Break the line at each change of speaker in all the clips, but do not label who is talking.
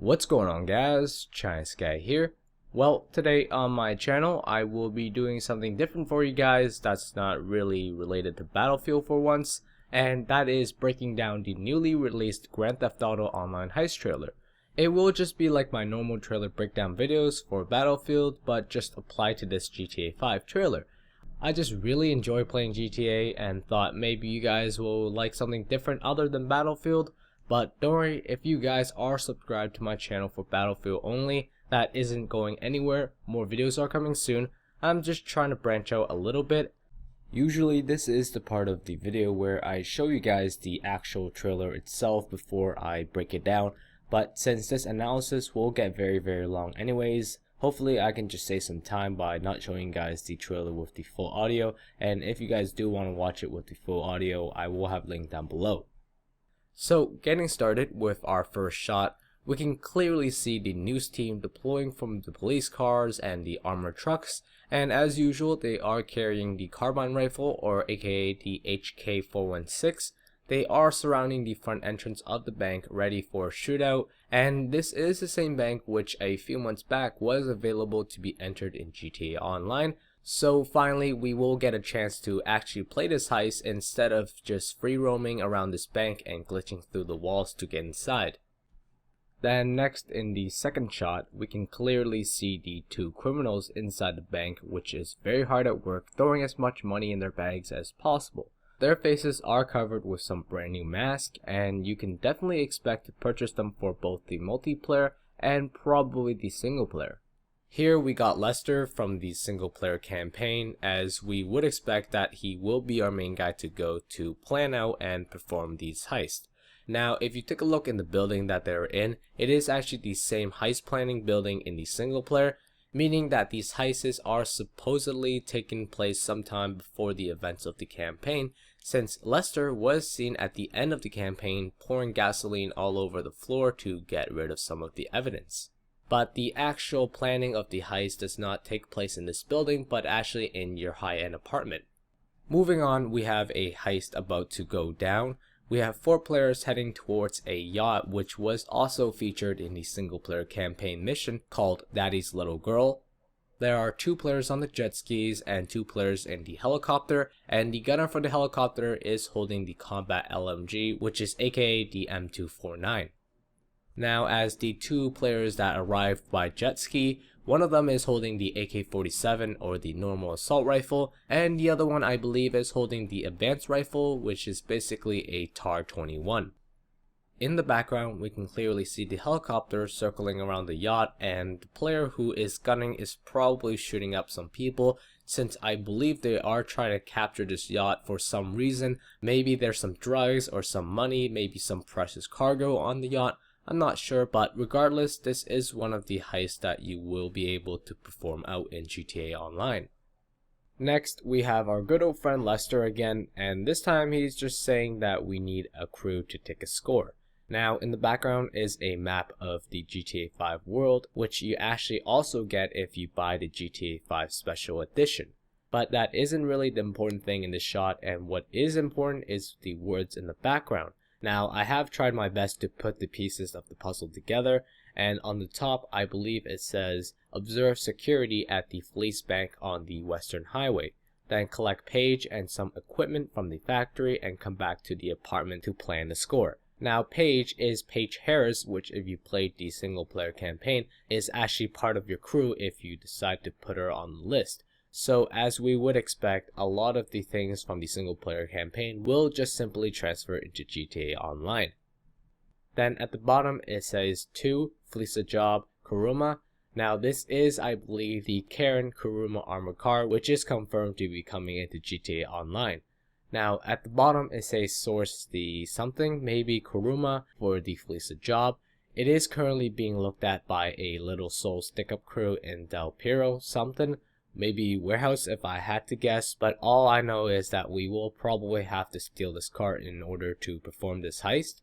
What's going on, guys? Chinese Guy here. Well, today on my channel I will be doing something different for you guys that's not really related to Battlefield for once, and that is breaking down the newly released Grand Theft Auto Online Heist trailer. It will just be like my normal trailer breakdown videos for Battlefield, but just applied to this GTA 5 trailer. I just really enjoy playing GTA and thought maybe you guys will like something different other than Battlefield. But don't worry, if you guys are subscribed to my channel for Battlefield only, that isn't going anywhere. More videos are coming soon. I'm just trying to branch out a little bit. Usually this is the part of the video where I show you guys the actual trailer itself before I break it down. But since this analysis will get very long anyways, hopefully I can just save some time by not showing you guys the trailer with the full audio. And if you guys do want to watch it with the full audio, I will have a link down below. So getting started with our first shot, we can clearly see the news team deploying from the police cars and the armored trucks, and as usual they are carrying the carbine rifle, or aka the HK416. They are surrounding the front entrance of the bank ready for a shootout, and this is the same bank which a few months back was available to be entered in GTA Online. So finally we will get a chance to actually play this heist instead of just free roaming around this bank and glitching through the walls to get inside. Then next, in the second shot, we can clearly see the two criminals inside the bank, which is very hard at work throwing as much money in their bags as possible. Their faces are covered with some brand new masks, and you can definitely expect to purchase them for both the multiplayer and probably the single player. Here we got Lester from the single player campaign, as we would expect that he will be our main guy to go to plan out and perform these heists. Now if you take a look in the building that they're in, it is actually the same heist planning building in the single player, meaning that these heists are supposedly taking place sometime before the events of the campaign, since Lester was seen at the end of the campaign pouring gasoline all over the floor to get rid of some of the evidence. But the actual planning of the heist does not take place in this building, but actually in your high-end apartment. Moving on, we have a heist about to go down. We have 4 players heading towards a yacht, which was also featured in the single player campaign mission called Daddy's Little Girl. There are 2 players on the jet skis and 2 players in the helicopter, and the gunner for the helicopter is holding the combat LMG, which is aka the M249. Now, as the 2 players that arrived by jet ski, one of them is holding the AK-47 or the normal assault rifle, and the other one I believe is holding the advanced rifle, which is basically a TAR-21. In the background we can clearly see the helicopter circling around the yacht, and the player who is gunning is probably shooting up some people, since I believe they are trying to capture this yacht for some reason. Maybe there's some drugs or some money, maybe some precious cargo on the yacht. I'm not sure, but regardless, this is one of the heists that you will be able to perform out in GTA Online. Next, we have our good old friend Lester again, and this time he's just saying that we need a crew to take a score. Now, in the background is a map of the GTA 5 world, which you actually also get if you buy the GTA 5 Special Edition. But that isn't really the important thing in this shot, and what is important is the words in the background. Now, I have tried my best to put the pieces of the puzzle together, and on the top I believe it says observe security at the Fleece Bank on the Western Highway, then collect Paige and some equipment from the factory and come back to the apartment to plan the score. Now Paige is Paige Harris, which if you played the single player campaign is actually part of your crew if you decide to put her on the list. So as we would expect, a lot of the things from the single player campaign will just simply transfer into GTA Online. Then at the bottom it says 2 Fleece Job Kuruma. Now this is, I believe, the Karen Kuruma armored car, which is confirmed to be coming into GTA Online. Now at the bottom it says source the something, maybe Kuruma for the Fleece Job. It is currently being looked at by a Little Soul stick-up crew in Del Piero something. Maybe warehouse if I had to guess, but all I know is that we will probably have to steal this car in order to perform this heist.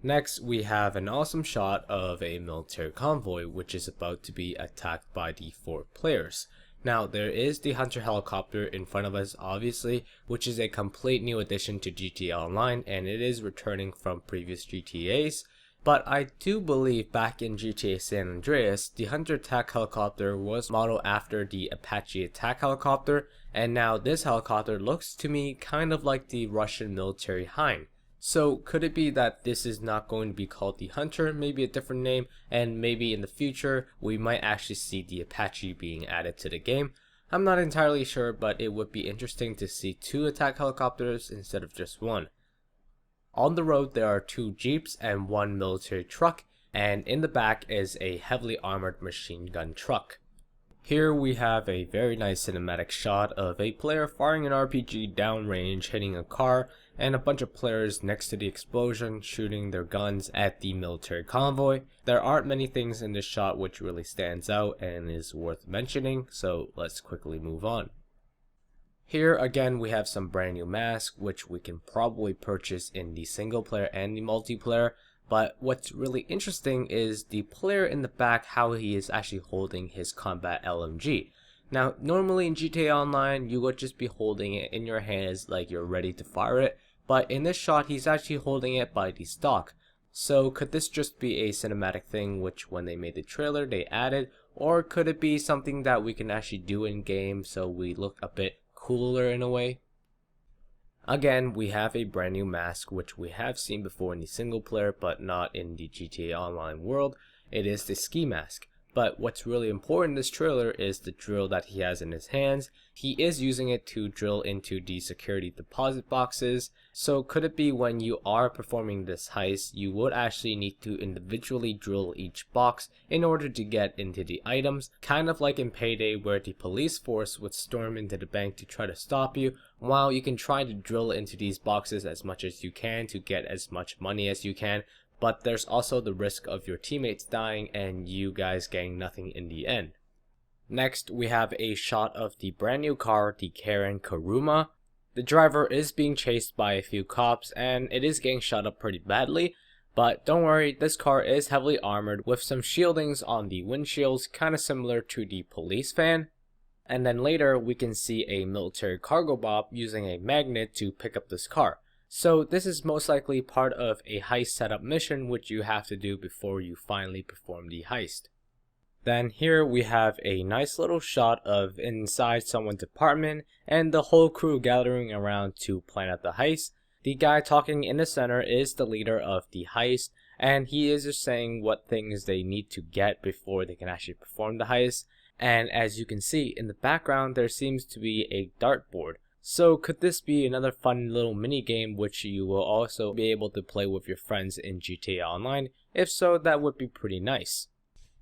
Next, we have an awesome shot of a military convoy which is about to be attacked by the 4 players. Now there is the Hunter helicopter in front of us obviously, which is a complete new addition to GTA Online, and it is returning from previous GTAs. But I do believe back in GTA San Andreas, the Hunter attack helicopter was modeled after the Apache attack helicopter, and now this helicopter looks to me kind of like the Russian military Hind. So could it be that this is not going to be called the Hunter, maybe a different name, and maybe in the future we might actually see the Apache being added to the game? I'm not entirely sure, but it would be interesting to see 2 attack helicopters instead of just 1. On the road there are 2 jeeps and 1 military truck, and in the back is a heavily armored machine gun truck. Here we have a very nice cinematic shot of a player firing an RPG downrange hitting a car, and a bunch of players next to the explosion shooting their guns at the military convoy. There aren't many things in this shot which really stands out and is worth mentioning, so let's quickly move on. Here again we have some brand new masks which we can probably purchase in the single player and the multiplayer, but what's really interesting is the player in the back, how he is actually holding his combat LMG. Now normally in GTA Online you would just be holding it in your hands like you're ready to fire it, but in this shot he's actually holding it by the stock. So could this just be a cinematic thing which when they made the trailer they added, or could it be something that we can actually do in game so we look a bit cooler in a way? Again, we have a brand new mask which we have seen before in the single player but not in the GTA Online world. It is the ski mask. But what's really important in this trailer is the drill that he has in his hands. He is using it to drill into the security deposit boxes. So could it be when you are performing this heist, you would actually need to individually drill each box in order to get into the items? Kind of like in Payday where the police force would storm into the bank to try to stop you, while you can try to drill into these boxes as much as you can to get as much money as you can. But there's also the risk of your teammates dying and you guys getting nothing in the end. Next, we have a shot of the brand new car, the Karen Kuruma. The driver is being chased by a few cops and it is getting shot up pretty badly. But don't worry, this car is heavily armored with some shieldings on the windshields, kind of similar to the police van. And then later we can see a military cargo bot using a magnet to pick up this car. So this is most likely part of a heist setup mission which you have to do before you finally perform the heist. Then here we have a nice little shot of inside someone's apartment and the whole crew gathering around to plan out the heist. The guy talking in the center is the leader of the heist, and he is just saying what things they need to get before they can actually perform the heist. And as you can see in the background there seems to be a dartboard. So could this be another fun little mini game which you will also be able to play with your friends in GTA Online? If so, that would be pretty nice.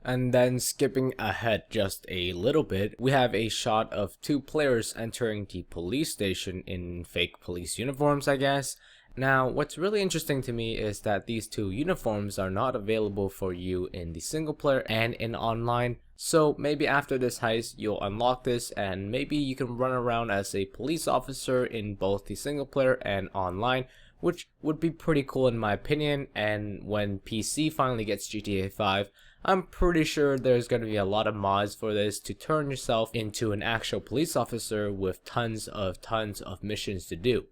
And then skipping ahead just a little bit, we have a shot of 2 players entering the police station in fake police uniforms, I guess. Now, what's really interesting to me is that these 2 uniforms are not available for you in the single player and in online. So maybe after this heist, you'll unlock this and maybe you can run around as a police officer in both the single player and online, which would be pretty cool in my opinion. And when PC finally gets GTA 5, I'm pretty sure there's going to be a lot of mods for this to turn yourself into an actual police officer with tons of missions to do.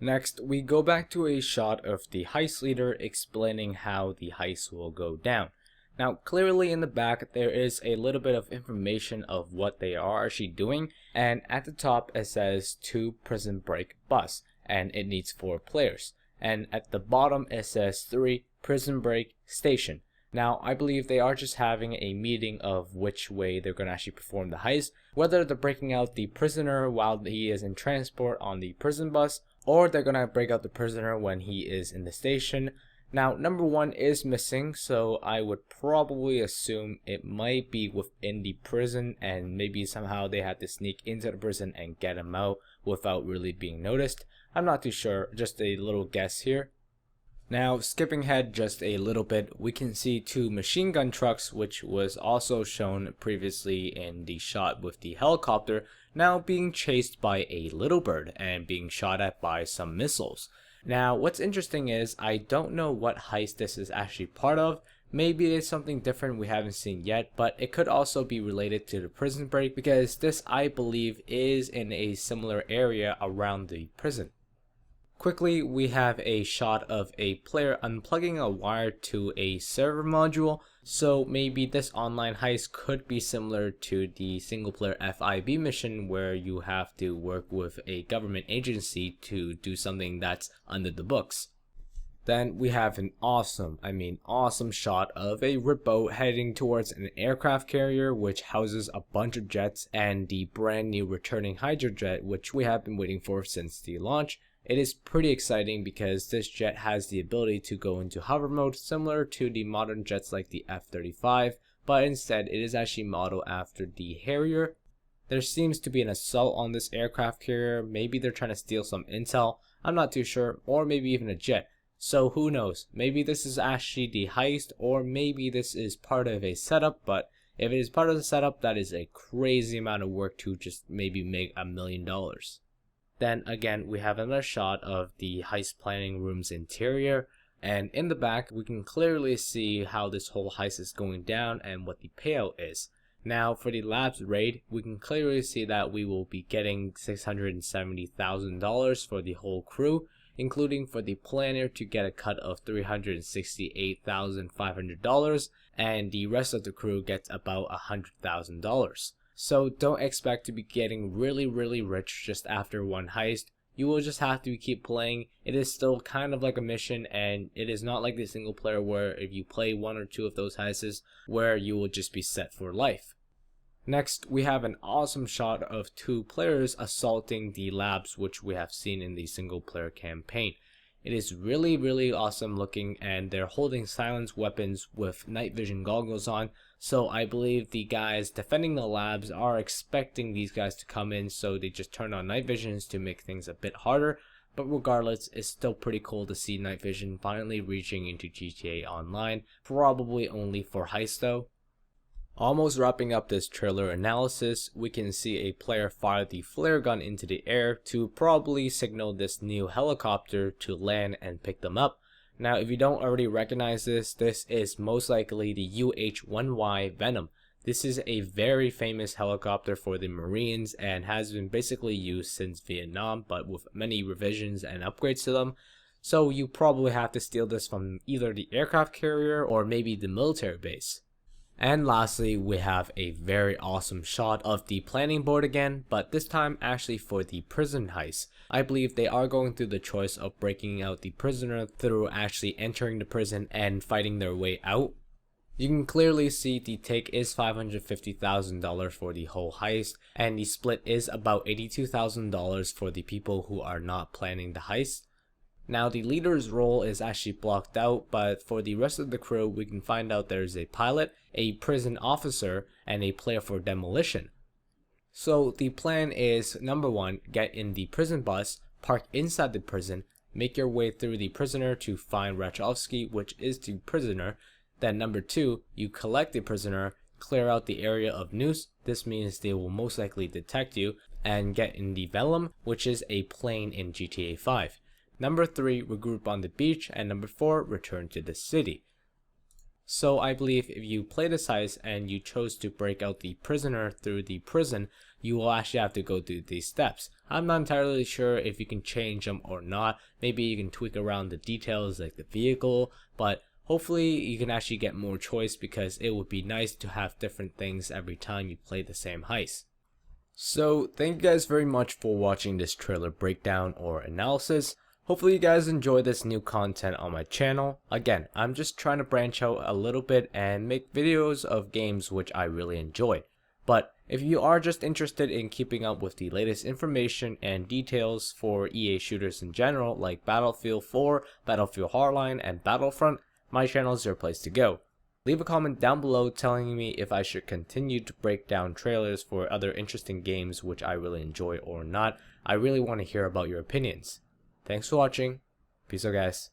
Next, we go back to a shot of the heist leader explaining how the heist will go down. Now, clearly in the back, there is a little bit of information of what they are actually doing, and at the top it says 2 prison break bus, and it needs 4 players. And at the bottom it says 3 prison break station. Now, I believe they are just having a meeting of which way they're going to actually perform the heist, whether they're breaking out the prisoner while he is in transport on the prison bus, or they're going to break out the prisoner when he is in the station. Now, number 1 is missing, so I would probably assume it might be within the prison and maybe somehow they had to sneak into the prison and get him out without really being noticed. I'm not too sure, just a little guess here. Now, skipping ahead just a little bit, we can see 2 machine gun trucks, which was also shown previously in the shot with the helicopter, now being chased by a little bird and being shot at by some missiles. Now, what's interesting is I don't know what heist this is actually part of. Maybe it's something different we haven't seen yet, but it could also be related to the prison break because this, I believe, is in a similar area around the prison. Quickly, we have a shot of a player unplugging a wire to a server module, so maybe this online heist could be similar to the single player FIB mission where you have to work with a government agency to do something that's under the books. Then we have an awesome shot of a rip boat heading towards an aircraft carrier which houses a bunch of jets and the brand new returning Hydra jet, which we have been waiting for since the launch. It is pretty exciting because this jet has the ability to go into hover mode similar to the modern jets like the F-35, but instead it is actually modeled after the Harrier. There seems to be an assault on this aircraft carrier. Maybe they're trying to steal some intel, I'm not too sure, or maybe even a jet. So who knows, maybe this is actually the heist, or maybe this is part of a setup, but if it is part of the setup, that is a crazy amount of work to just maybe make $1 million. Then again, we have another shot of the heist planning room's interior, and in the back we can clearly see how this whole heist is going down and what the payout is. Now for the labs raid, we can clearly see that we will be getting $670,000 for the whole crew, including for the planner to get a cut of $368,500, and the rest of the crew gets about $100,000. So don't expect to be getting really rich just after one heist. You will just have to keep playing. It is still kind of like a mission, and it is not like the single player where if you play one or two of those heists where you will just be set for life. Next, we have an awesome shot of two players assaulting the labs, which we have seen in the single player campaign. It is really awesome looking, and they're holding silenced weapons with night vision goggles on, so I believe the guys defending the labs are expecting these guys to come in, so they just turn on night visions to make things a bit harder. But regardless, it's still pretty cool to see night vision finally reaching into GTA Online, probably only for heist though. Almost wrapping up this trailer analysis, we can see a player fire the flare gun into the air to probably signal this new helicopter to land and pick them up. Now if you don't already recognize this is most likely the UH-1Y Venom. This is a very famous helicopter for the Marines and has been basically used since Vietnam, but with many revisions and upgrades to them. So you probably have to steal this from either the aircraft carrier or maybe the military base. And lastly, we have a very awesome shot of the planning board again, but this time actually for the prison heist. I believe they are going through the choice of breaking out the prisoner through actually entering the prison and fighting their way out. You can clearly see the take is $550,000 for the whole heist, and the split is about $82,000 for the people who are not planning the heist. Now the leader's role is actually blocked out, but for the rest of the crew we can find out there's a pilot, a prison officer, and a player for demolition. So the plan is number 1, get in the prison bus, park inside the prison, make your way through the prisoner to find Rachovsky, which is the prisoner. Then number 2, you collect the prisoner, clear out the area of noose, this means they will most likely detect you, and get in the Velum, which is a plane in GTA 5. Number 3, regroup on the beach, and number 4, return to the city. So I believe if you play this heist and you chose to break out the prisoner through the prison, you will actually have to go through these steps. I'm not entirely sure if you can change them or not. Maybe you can tweak around the details like the vehicle, but hopefully you can actually get more choice because it would be nice to have different things every time you play the same heist. So thank you guys very much for watching this trailer breakdown or analysis. Hopefully you guys enjoy this new content on my channel. Again, I'm just trying to branch out a little bit and make videos of games which I really enjoy. But if you are just interested in keeping up with the latest information and details for EA shooters in general like Battlefield 4, Battlefield Hardline, and Battlefront, my channel is your place to go. Leave a comment down below telling me if I should continue to break down trailers for other interesting games which I really enjoy or not. I really want to hear about your opinions. Thanks for watching. Peace out, guys.